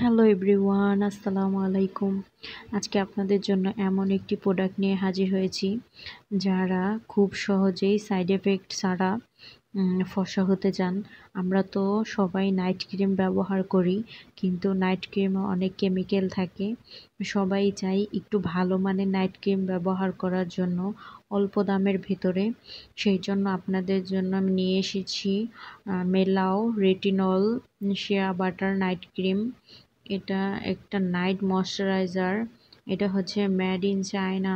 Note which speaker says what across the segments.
Speaker 1: Hello everyone, আসসালামু আলাইকুম। আজকে আপনাদের জন্য এমন একটি প্রোডাক্ট নিয়ে হাজির হয়েছি যারা খুব সহজেই সাইড এফেক্ট ছাড়া ফর্সা হতে চান। আমরা তো সবাই নাইট ক্রিম ব্যবহার করি, কিন্তু নাইট ক্রিমে অনেক কেমিক্যাল থাকে। সবাই চাই একটু ভালো মানের নাইট ক্রিম ব্যবহার করার জন্য অল্প দামের ভেতরে। সেই জন্য আপনাদের জন্য আমি নিয়ে এসেছি মেলাও retinol shea butter night cream. এটা একটা নাইট ময়শ্চারাইজার। এটা হচ্ছে মেড ইন চায়না,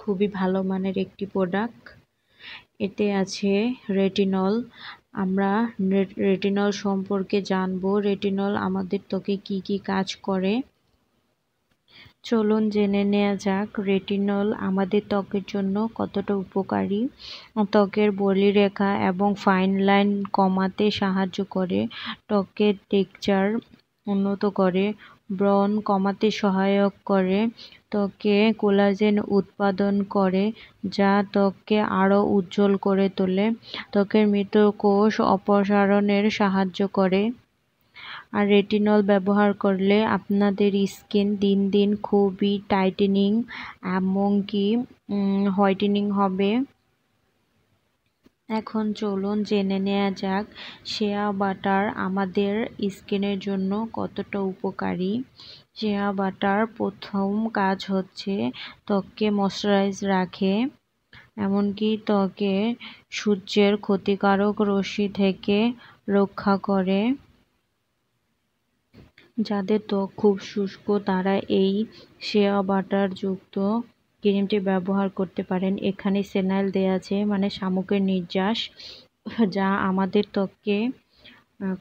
Speaker 1: খুবই ভালো মানের একটি প্রোডাক্ট। এতে আছে রেটিনল। আমরা রেটিনল সম্পর্কে জানবো, রেটিনল আমাদের ত্বকে কি কি কাজ করে। চলুন জেনে নেওয়া যাক রেটিনল আমাদের ত্বকের জন্য কতটা উপকারী। ত্বকের বলিরেখা এবং ফাইন লাইন কমাতে সাহায্য করে, ত্বকের টেক্সচার উন্নত করে, ব্রণ কমাতে সহায়ক করে, ত্বকে কোলাজেন উৎপাদন করে যা ত্বককে আরও উজ্জ্বল করে তোলে, ত্বকের মৃত কোষ অপসারণের সাহায্য করে। আর রেটিনল ব্যবহার করলে আপনাদের স্কিন দিন দিন খুবই টাইটেনিং এমনকি হোয়াইটেনিং হবে। এখন চলুন জেনে নেওয়া যাক শিয়া বাটার আমাদের স্কিনের জন্য কতটা উপকারী। শিয়া বাটার প্রথম কাজ হচ্ছে ত্বককে ময়শ্চারাইজ রাখে, এমনকি ত্বকে সূর্যের ক্ষতিকারক রশ্মি থেকে রক্ষা করে। যাদের ত্বক খুব শুষ্ক তারা এই শিয়া বাটার যুক্ত ক্রিমটি ব্যবহার করতে পারেন। এখানে ফেনাইল দেওয়া আছে, মানে শামুকের নির্যাস, যা আমাদের ত্বককে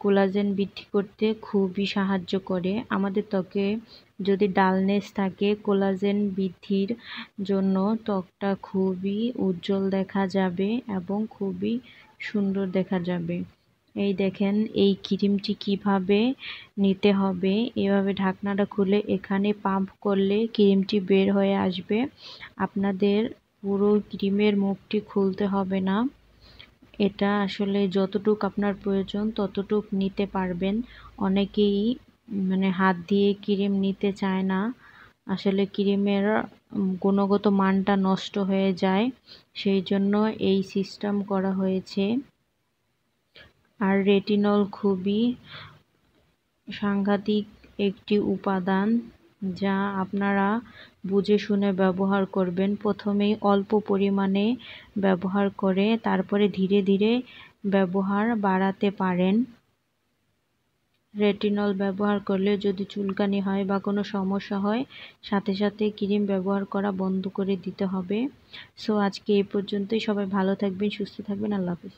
Speaker 1: কোলাজেন বৃদ্ধি করতে খুবই সাহায্য করে। আমাদের ত্বকে যদি ডালনেস থাকে, কোলাজেন বৃদ্ধির জন্য ত্বকটা খুবই উজ্জ্বল দেখা যাবে এবং খুবই সুন্দর দেখা যাবে। এই দেখেন এই ক্রিমটি কিভাবে নিতে হবে। এভাবে ঢাকনাটা খুলে এখানে পাম্প করলে ক্রিমটি বের হয়ে আসবে। আপনাদের পুরো ক্রিমের মুখটি খুলতে হবে না। এটা আসলে যতটুক আপনার প্রয়োজন ততটুক নিতে পারবেন। অনেকেই হাত দিয়ে ক্রিম নিতে চায় না, আসলে ক্রিমের গুণগত মানটা নষ্ট হয়ে যায়, সেই জন্য এই সিস্টেম করা হয়েছে। আর রেটিনল খুবই সাংঘাতিক একটি উপাদান, যা আপনারা বুঝে শুনে ব্যবহার করবেন। প্রথমেই অল্প পরিমাণে ব্যবহার করে তারপরে ধীরে ধীরে ব্যবহার বাড়াতে পারেন। রেটিনল ব্যবহার করলে যদি চুলকানি হয় বা কোনো সমস্যা হয়, সাথে সাথে ক্রিম ব্যবহার করা বন্ধ করে দিতে হবে। সো আজকে এই পর্যন্তই। সবাই ভালো থাকবেন, সুস্থ থাকবেন। আল্লাহ হাফেজ।